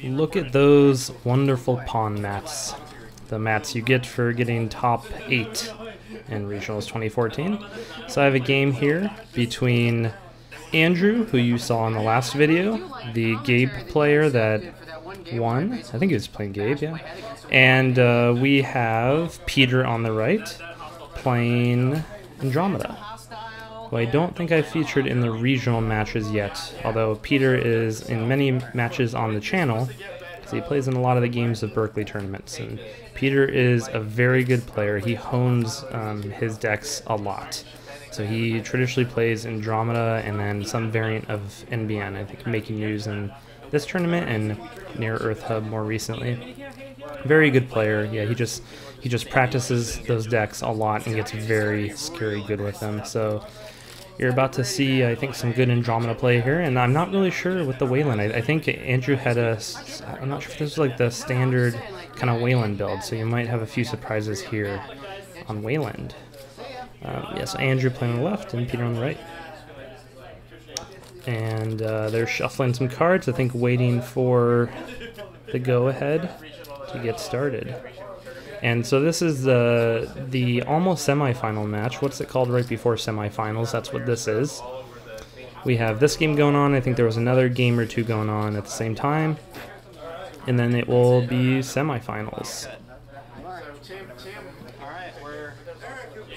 Look at those wonderful pawn mats. The mats you get for getting top 8 in Regionals 2014. So I have a game here between Andrew, who you saw in the last video, the Gabe player that won. I think he was playing Gabe, yeah. And we have Peter on the right playing Andromeda, who I don't think I featured in the regional matches yet, although Peter is in many matches on the channel, because he plays in a lot of the games of Berkeley tournaments. And Peter is a very good player. He hones his decks a lot. So he traditionally plays Andromeda and then some variant of NBN, I think, making news in this tournament and near Earth Hub more recently. Very good player. Yeah, he just practices those decks a lot and gets very scary good with them. So you're about to see, I think, some good Andromeda play here, and I'm not really sure with the Wayland. I think Andrew had I'm not sure if this is like the standard kind of Wayland build, so you might have a few surprises here on Wayland. Yes, Andrew playing on the left and Peter on the right. And they're shuffling some cards, I think waiting for the go-ahead to get started. And so this is the almost semifinal match. What's it called right before semifinals? That's what this is. We have this game going on. I think there was another game or two going on at the same time. And then it will be semifinals.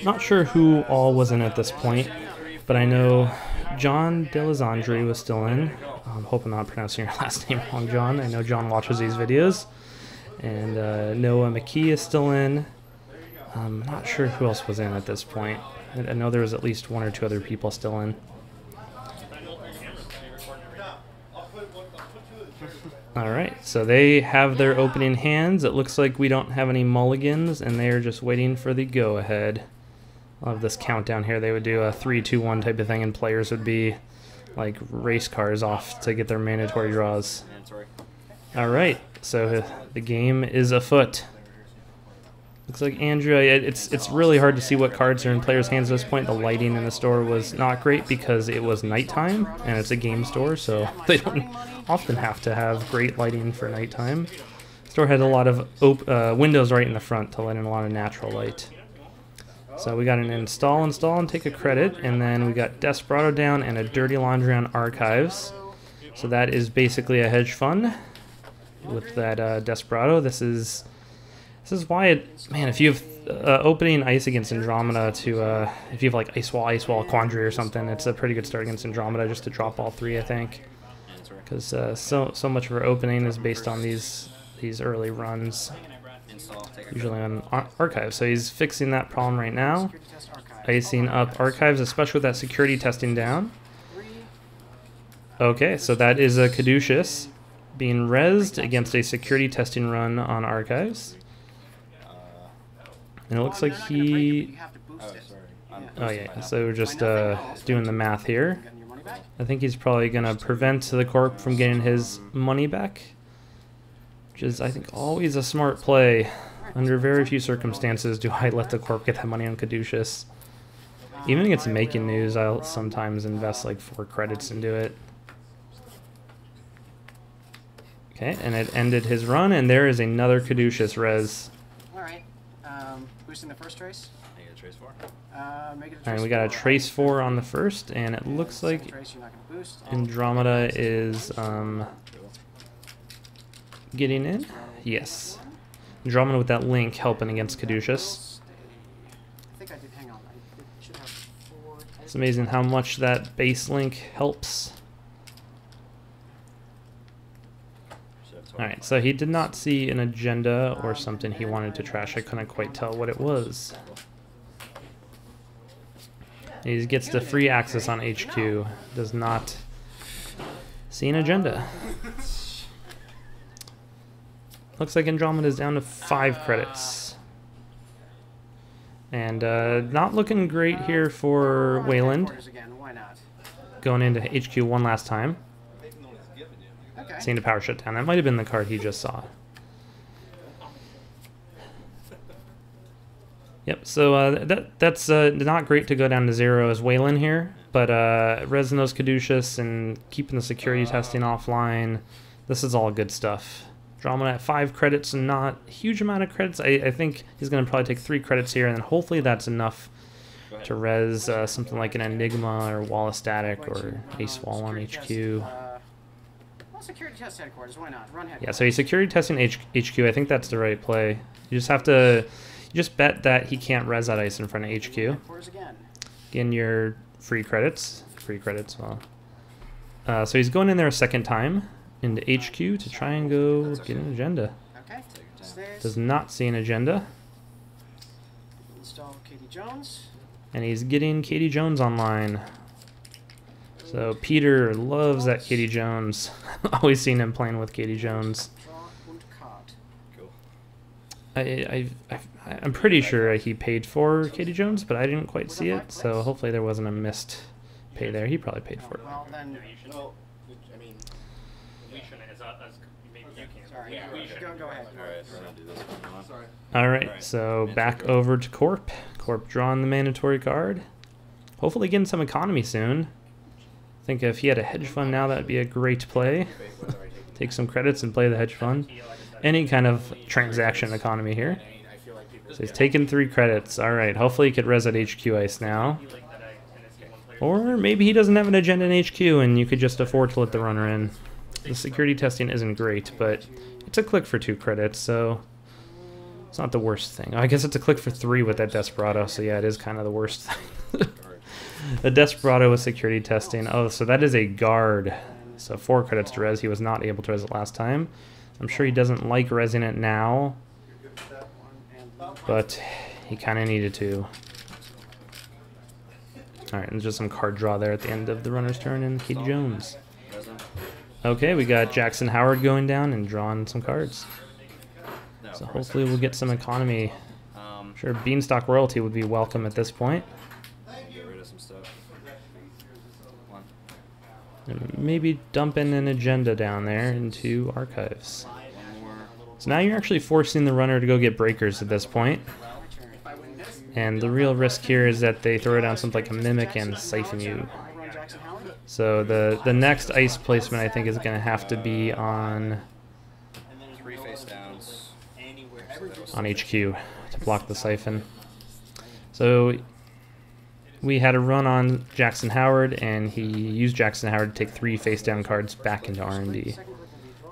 Not sure who all was in at this point, but I know John Delazandre was still in. I'm hoping I'm not pronouncing your last name wrong, John. I know John watches these videos. And Noah McKee is still in. I'm not sure who else was in at this point. I know there was at least one or two other people still in. Alright, so they have their opening hands. It looks like we don't have any mulligans, and they're just waiting for the go-ahead. I love this countdown here. They would do a 3, 2, 1 type of thing, and players would be like race cars off to get their mandatory draws. Alright, so the game is afoot. Looks like Andrew, it's really hard to see what cards are in players' hands at this point. The lighting in the store was not great because it was nighttime, and it's a game store, so they don't often have to have great lighting for nighttime. The store had a lot of windows right in the front to let in a lot of natural light. So we got an install, and take a credit, and then we got Desperado down and a Dirty Laundry on Archives. So that is basically a hedge fund with that Desperado. This is why it, man, if you have opening ice against Andromeda to if you have like Ice Wall, Quandary or something, it's a pretty good start against Andromeda just to drop all 3, I think, because so much of our opening is based on these early runs, usually on Archives. So he's fixing that problem right now, icing up Archives, especially with that security testing down. Okay, so that is a Caduceus being rezzed against a security testing run on Archives. And it looks like he... Oh yeah, so we're just doing the math here. I think he's probably going to prevent the Corp from getting his money back, which is, I think, always a smart play. Under very few circumstances do I let the Corp get that money on Caduceus. Even against making news, I'll sometimes invest like 4 credits into it. Okay, and it ended his run, and there is another Caduceus res. Alright, boosting the first trace. Make it a trace 4. Alright, we got a trace 4 on the first, and it looks like Andromeda is getting in. Yes. Andromeda with that link helping against Caduceus. It's amazing how much that base link helps. Alright, so he did not see an agenda or something he wanted to trash. I couldn't quite tell what it was. He gets the free access on HQ. Does not see an agenda. Looks like Andromeda is down to 5 credits. And not looking great here for Wayland. Going into HQ one last time. Seeing the power shutdown. That might have been the card he just saw. Yep, so that's not great to go down to 0 as Wayland here, but resin those Caduceus and keeping the security testing offline This is all good stuff. Drama at 5 credits and not a huge amount of credits. I think he's going to probably take 3 credits here, and then hopefully that's enough to res something like an Enigma or Wall of Static or Ace Wall on HQ. Security test headquarters, why not? Run headquarters. Yeah, so he's security testing HQ. I think that's the right play. You just have to, you just bet that he can't res that ice in front of HQ. Again, your free credits. Well. So he's going in there a second time into HQ to try and go get an agenda. Okay. Does not see an agenda. Install Katie Jones. And he's getting Katie Jones online. So Peter loves that Katie Jones. Always seen him playing with Katie Jones. I'm pretty sure he paid for Katie Jones, but I didn't quite see it. So hopefully there wasn't a missed pay there. He probably paid for it. Well, then, go ahead. All right, so back over to Corp. Corp drawing the mandatory card. Hopefully getting some economy soon. I think if he had a hedge fund now, that would be a great play. Take some credits and play the hedge fund. Any kind of transaction economy here. So he's taking 3 credits. All right, hopefully he could res at HQ ice now. Or maybe he doesn't have an agenda in HQ and you could just afford to let the runner in. The security testing isn't great, but it's a click for 2 credits, so it's not the worst thing. I guess it's a click for 3 with that Desperado, so yeah, it is kind of the worst thing. The Desperado with security testing. Oh, so that is a guard. So 4 credits to res. He was not able to res it last time. I'm sure he doesn't like resing it now, but he kind of needed to. Alright, and just some card draw there at the end of the runner's turn and Katie Jones. Okay, we got Jackson Howard going down and drawing some cards. So hopefully we'll get some economy. I'm sure Beanstalk Royalty would be welcome at this point. And maybe dump in an agenda down there into archives. So now you're actually forcing the runner to go get breakers at this point. And the real risk here is that they throw down something like a Mimic and siphon you. So the next ice placement I think is going to have to be on HQ to block the siphon. So we had a run on Jackson Howard, and he used Jackson Howard to take 3 face-down cards back into R&D.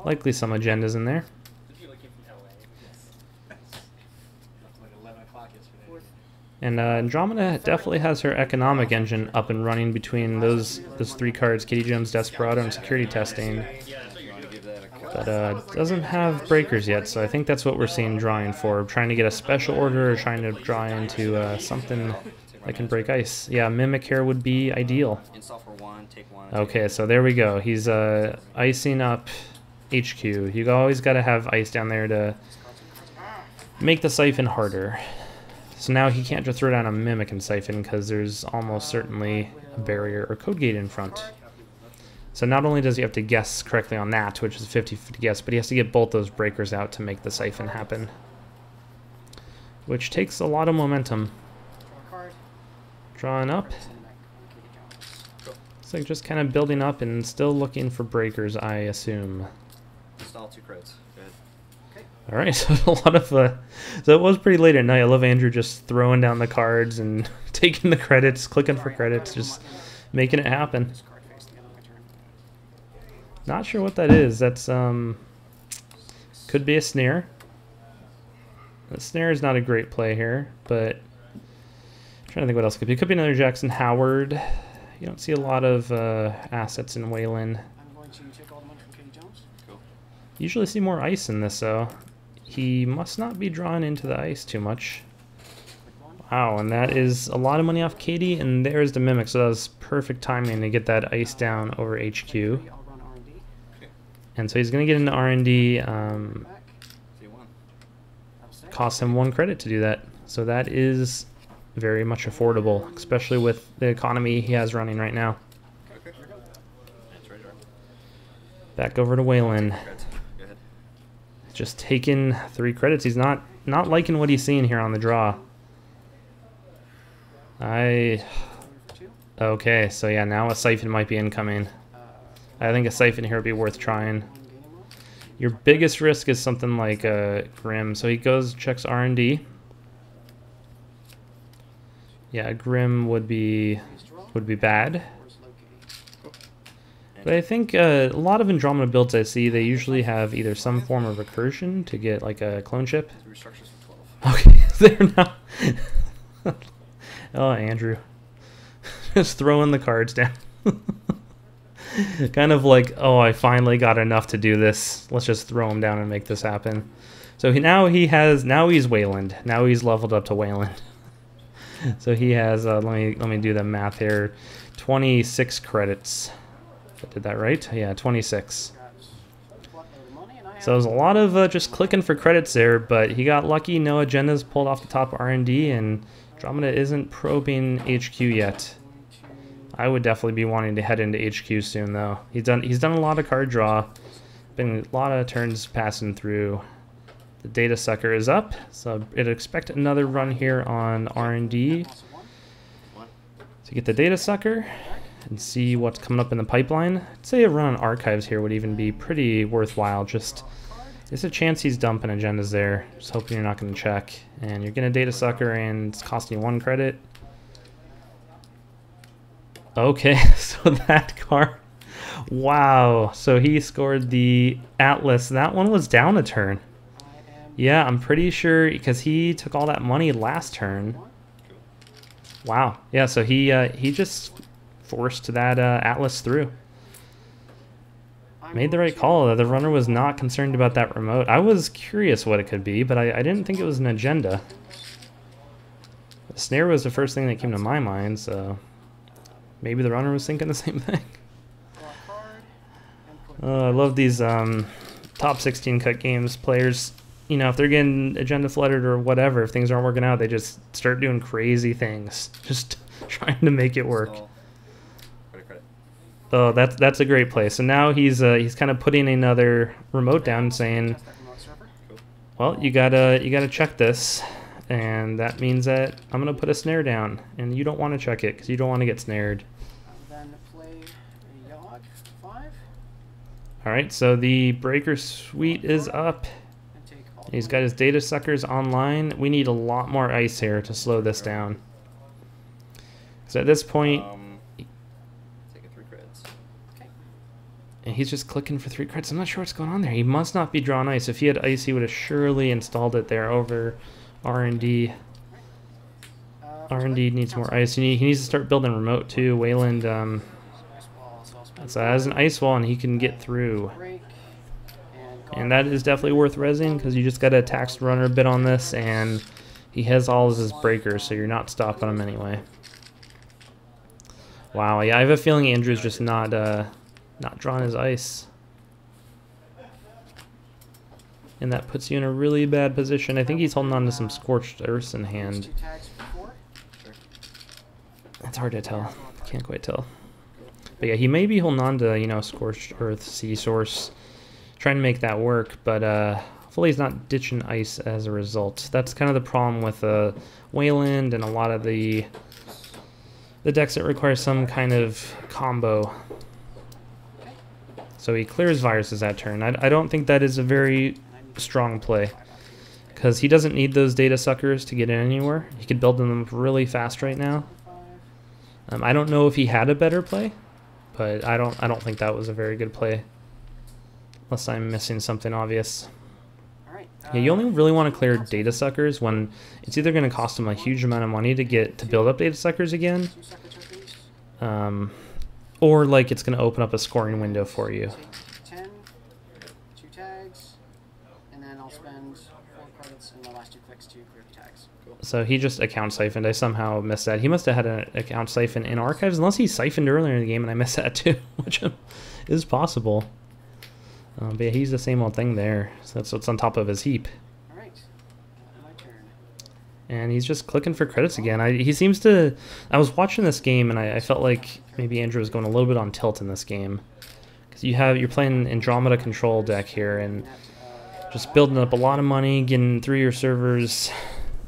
Likely some agendas in there. And Andromeda definitely has her economic engine up and running between those 3 cards, Katie Jones, Desperado, and security testing. But doesn't have breakers yet, so I think that's what we're seeing drawing for. Trying to get a special order or trying to draw into something that can break ice. Yeah, Mimic here would be ideal. Okay, so there we go. He's icing up HQ. You always got to have ice down there to make the siphon harder. So now he can't just throw down a Mimic and siphon because there's almost certainly a barrier or code gate in front. So not only does he have to guess correctly on that, which is a 50-50 guess, but he has to get both those breakers out to make the siphon happen. Which takes a lot of momentum. Drawing up. It's like just kind of building up and still looking for breakers, I assume. Install 2 crits. Go ahead. All right, so a lot of so it was pretty late at night. I love Andrew just throwing down the cards and taking the credits, clicking for credits, just making it happen. Not sure what that is. That's could be a snare. The snare is not a great play here, but I'm trying to think what else it could be. It could be another Jackson Howard. You don't see a lot of assets in Wayland. I'm going to take all the money from Katie Jones. Cool. Usually see more ice in this, though. He must not be drawn into the ice too much. Wow, and that is a lot of money off Katie, and there's the Mimic, so that was perfect timing to get that ice down over HQ. And so he's going to get into R&D. Costs him 1 credit to do that. So that is very much affordable, especially with the economy he has running right now. Back over to Wayland. Just taking 3 credits. He's not liking what he's seeing here on the draw. Okay, so yeah, now a siphon might be incoming. I think a siphon here would be worth trying. Your biggest risk is something like Grim. So he goes, checks R&D. Yeah, Grim would be bad. But I think a lot of Andromeda builds I see, they usually have either some form of recursion to get like a clone chip. Okay, there now. Oh, Andrew. Just throwing the cards down. Kind of like, oh, I finally got enough to do this. Let's just throw him down and make this happen. So now he's Wayland. Now he's leveled up to Wayland. So he has, let me do the math here, 26 credits. I did that right? Yeah, 26. So there's a lot of just clicking for credits there, but he got lucky. No agendas pulled off the top R&D, and Andromeda isn't probing HQ yet. I would definitely be wanting to head into HQ soon, though. He's done a lot of card draw. Been a lot of turns passing through. The data sucker is up, so I'd expect another run here on R&D to get the data sucker and see what's coming up in the pipeline. I'd say a run on archives here would even be pretty worthwhile. Just there's a chance he's dumping agendas there. Just hoping you're not going to check. And you're going to data sucker, and it's costing you 1 credit. Okay, so that card. Wow. So he scored the Atlas. That one was down a turn. Yeah, I'm pretty sure because he took all that money last turn. Wow. Yeah, so he just forced that Atlas through. Made the right call. The runner was not concerned about that remote. I was curious what it could be, but I didn't think it was an agenda. The snare was the first thing that came to my mind, so maybe the runner was thinking the same thing. I love these top 16 cut games. Players, you know, if they're getting agenda flooded or whatever, if things aren't working out, they just start doing crazy things, just trying to make it work. Oh, that's a great play. So now he's kind of putting another remote down, saying, "Well, you gotta check this, and that means that I'm gonna put a snare down, and you don't want to check it because you don't want to get snared." All right, so the breaker suite is up. He's got his data suckers online. We need a lot more ice here to slow this down. So at this point, and he's just clicking for 3 credits. I'm not sure what's going on there. He must not be drawing ice. If he had ice, he would have surely installed it there over R&D. R&D needs more ice. He needs to start building remote too. Wayland so has an ice wall and he can get through. And that is definitely worth rezzing because you just got to tax runner a bit on this, and he has all of his breakers, so you're not stopping him anyway. Wow, yeah, I have a feeling Andrew's just not drawing his ice. And that puts you in a really bad position. I think he's holding on to some Scorched Earths in hand. It's hard to tell. Can't quite tell. But yeah, he may be holding on to, you know, Scorched Earth, Sea Source, trying to make that work, but hopefully he's not ditching ice as a result. That's kind of the problem with Wayland and a lot of the decks that require some kind of combo. So he clears viruses that turn. I don't think that is a very strong play because he doesn't need those data suckers to get in anywhere. He could build them really fast right now. I don't know if he had a better play, but I don't think that was a very good play. Unless I'm missing something obvious. Yeah, you only really want to clear data suckers when it's either going to cost them a huge amount of money to build up data suckers again, or like it's going to open up a scoring window for you. 10, 2 tags, and then I'll spend 4 credits in the last 2 clicks to clear the tags. Cool. So he just account siphoned. I somehow missed that. He must have had an account siphon in archives, unless he siphoned earlier in the game and I missed that too, which is possible. But yeah, he's the same old thing there. So that's what's on top of his heap. All right, my turn. And he's just clicking for credits again. He seems to. I was watching this game and I felt like maybe Andrew was going a little bit on tilt in this game, because you're playing Andromeda control deck here and just building up a lot of money, getting through your servers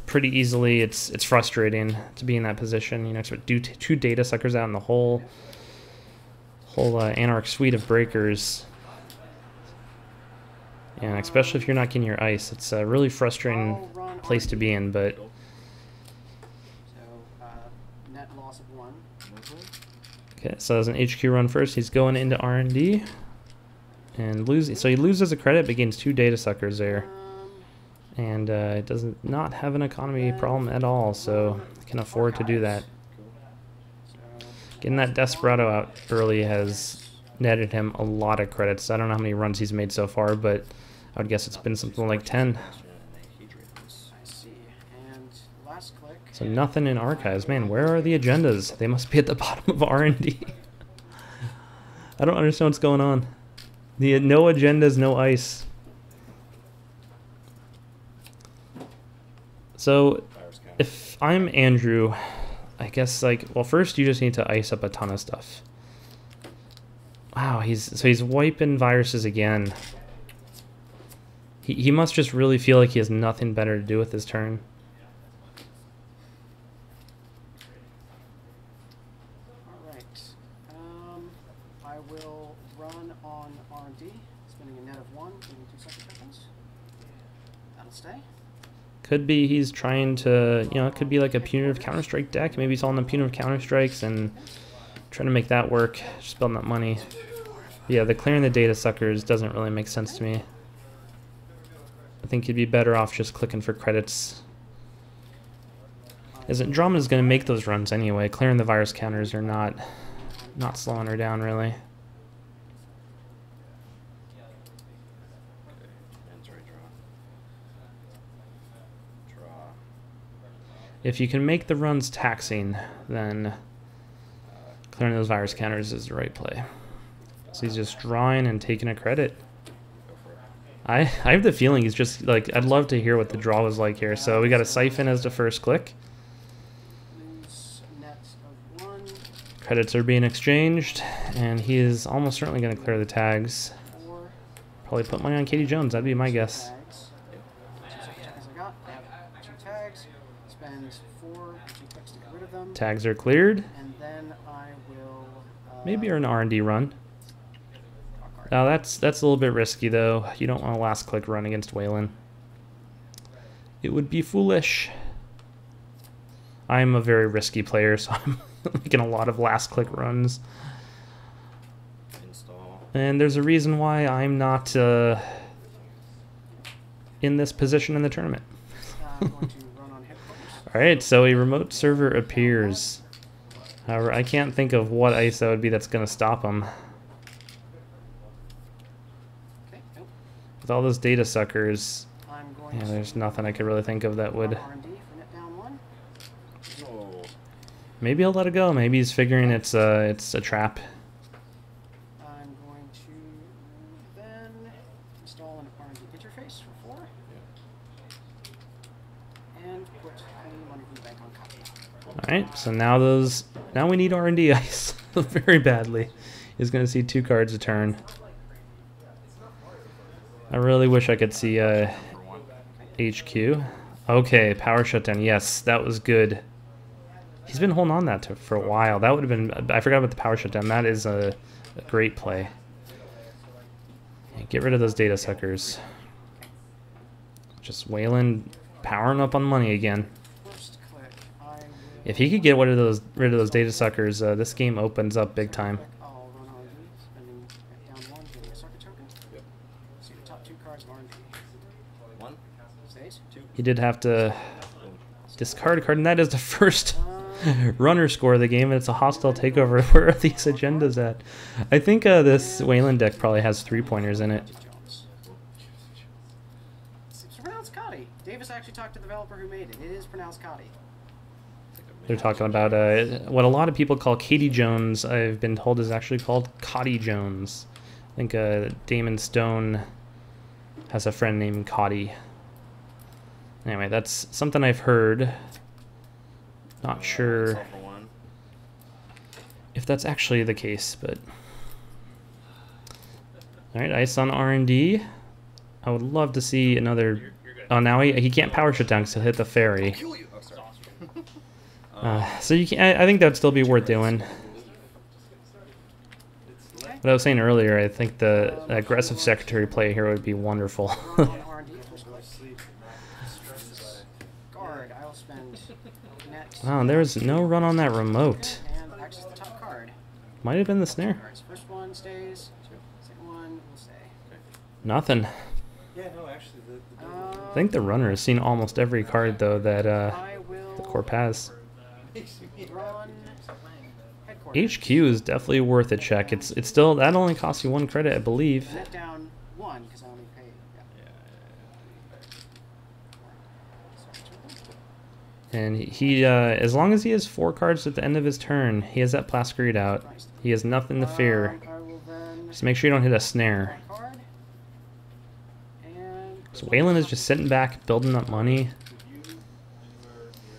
pretty easily. It's frustrating to be in that position. You know, to do 2 data suckers out in the whole Anarch suite of breakers. And especially if you're not getting your ice, it's a really frustrating place to be in. But So, net loss of 1. okay, so as an HQ run first, he's going into R&D and losing. So he loses a credit, but gains 2 data suckers there, and it does not have an economy problem at all. So he can afford to do that. Getting that Desperado out early has netted him a lot of credits. I don't know how many runs he's made so far, but I would guess it's been something like 10. I see. And last click. So nothing in archives. Man, where are the agendas? They must be at the bottom of R&D. I don't understand what's going on. No agendas, no ice. So if I'm Andrew, I guess, like, well, first you just need to ice up a ton of stuff. Wow, he's wiping viruses again. He must just really feel like he has nothing better to do with his turn. Alright. I will run on R&D, spending a net of 1, giving 2 second tokens. That'll stay. Could be he's trying to, you know, it could be like a punitive Counter-Strike deck. Maybe he's on the punitive Counter-Strikes and trying to make that work, just building up money. Yeah, the clearing the data suckers doesn't really make sense to me. I think you'd be better off just clicking for credits. As Andromeda's going to make those runs anyway. Clearing the virus counters are not slowing her down, really. If you can make the runs taxing, then clearing those virus counters is the right play. So he's just drawing and taking a credit. I have the feeling he's just, like, I'd love to hear what the draw was like here. So we got a Siphon as the first click. Credits are being exchanged, and he is almost certainly going to clear the tags. Probably put money on Katie Jones, that'd be my guess. Tags are cleared. Maybe an R&D run. That's a little bit risky, though. You don't want a last click run against Waylon. It would be foolish. I'm a very risky player, so I'm making a lot of last click runs. And there's a reason why I'm not in this position in the tournament. Alright, so a remote server appears. However, I can't think of what ice that would be that's going to stop him. With all those data suckers, yeah, there's nothing I could really think of that would... Maybe he'll let it go. Maybe he's figuring it's a trap. I'm going to then install an R&D interface for 4. And put any money from the bank on copy. Alright, so now we need R&D ice very badly. He's going to see 2 cards a turn. I really wish I could see HQ. Okay, power shutdown. Yes, that was good. He's been holding on that for a while. That would have been... I forgot about the power shutdown. That is a great play. Yeah, get rid of those data suckers. Just Waylon powering up on money again. If he could get rid of those data suckers, this game opens up big time. He did have to discard a card, and that is the first runner score of the game, and it's a hostile takeover. Where are these agendas at? I think this Waylon deck probably has 3-pointers in it. It's pronounced Cotty. Davis actually talked to the developer who made it. It is pronounced Cotty. They're talking about what a lot of people call Katie Jones. I've been told is actually called Cotty Jones. I think Damon Stone has a friend named Cotty. Anyway, that's something I've heard. Not sure if that's actually the case, but... Alright, ice on R&D. I would love to see another... Oh, now he can't power shut down because he'll hit the ferry. So you can, I think that'd still be worth doing. What I was saying earlier, I think the aggressive secretary play here would be wonderful. On R&D, first play. Guard, I will spend net. Wow, there's no run on that remote. And access the top card. Might have been the snare. Cards. First one stays. Second one will stay. Nothing. Yeah, no, actually, I think the runner has seen almost every card, though, that I will the Corp has. run headquarters. HQ is definitely worth a check. It's still, that only costs you 1 credit, I believe. Net down 1 because I only pay. Yeah. And he, as long as he has 4 cards at the end of his turn, he has that Plascreed out. He has nothing to fear. I will then Just make sure you don't hit a snare. card. And So Waylon is just sitting back, building up money.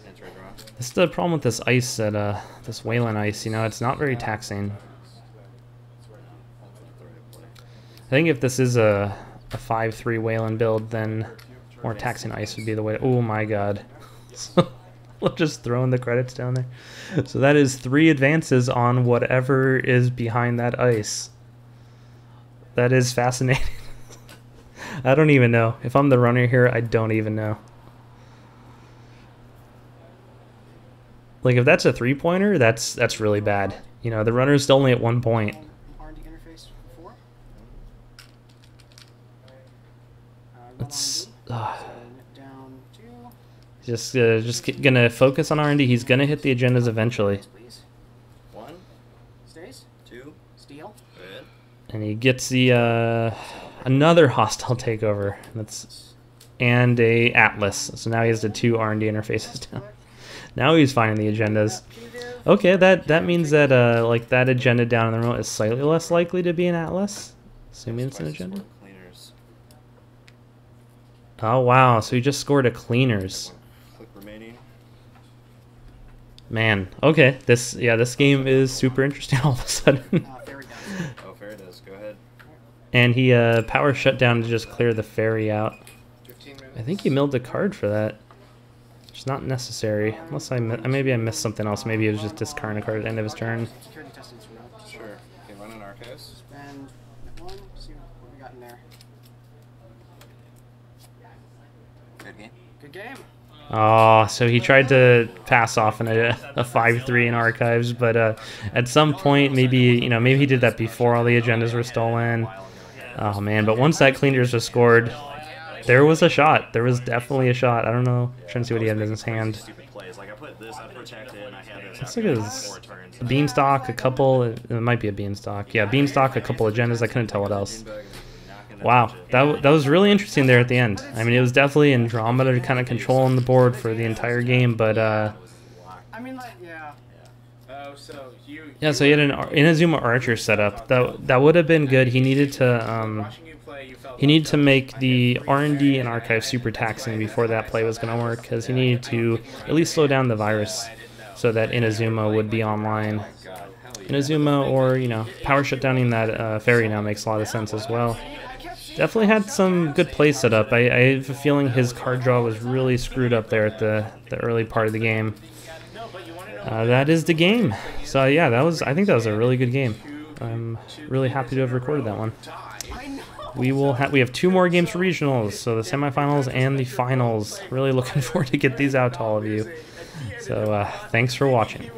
enter a draw. This is the problem with this ice, this Waylon ice, you know, it's not very taxing. I think if this is a 5-3 Waylon build, then more taxing ice would be the way. Oh my god. So we'll just throw in the credits down there. So that is 3 advances on whatever is behind that ice. That is fascinating. I don't even know. If I'm the runner here, I don't even know. Like, if that's a 3-pointer, that's really bad. You know, the runner's still only at 1 point. R&D interface 4. It's Down 2. just gonna focus on R&D. He's gonna hit the agendas eventually, Please. 1, Stays. 2, Steal. good. and he gets the another hostile takeover. And a Atlas. So now he has the 2 R&D interfaces down. Now he's finding the agendas. Okay, that means that like that agenda down in the remote is slightly less likely to be an Atlas, assuming it's an agenda. Cleaners. Oh wow, so he just scored a cleaners. Click remaining. Man, okay, this game is super interesting all of a sudden. Fairy down. Oh, fair it is. Go ahead. And he power shut down to just clear the ferry out. 15 minutes. I think he milled the card for that. It's not necessary, unless maybe I missed something else. Maybe he was just discarding a card at the end of his turn. Security testing throughout. Sure. Okay, run an archives. Spend net 1. See what we got in there. Good game. Good game. Oh, so he tried to pass off in a 5-3 in archives, but at some point, maybe he did that before all the agendas were stolen. Oh man, but once that cleaners was scored, there was a shot. There was definitely a shot. I don't know. I'm trying to see what he had in his hand. Stupid plays. Like I put this, I protected, and I had this. Looks like it was a beanstalk, a couple. It might be a beanstalk. Yeah, beanstalk, a couple agendas. I couldn't tell what else. Wow, that was really interesting there at the end. I mean, it was definitely Andromeda kind of controlling the board for the entire game, but I mean, like, yeah. Oh, so you. yeah. So he had an Inazuma Archer setup. That would have been good. He needed to Watching you play, you felt he needed to make the R&D and archive super taxing before that play was going to work, because he needed to at least slow down the virus so that Inazuma would be online. Inazuma, or power shutdowning that ferry now makes a lot of sense as well. Definitely had some good plays set up. I have a feeling his card draw was really screwed up there at the early part of the game. That is the game. So yeah, I think that was a really good game. I'm really happy to have recorded that one. We have 2 more games for regionals, so the semifinals and the finals. Really looking forward to get these out to all of you. So thanks for watching.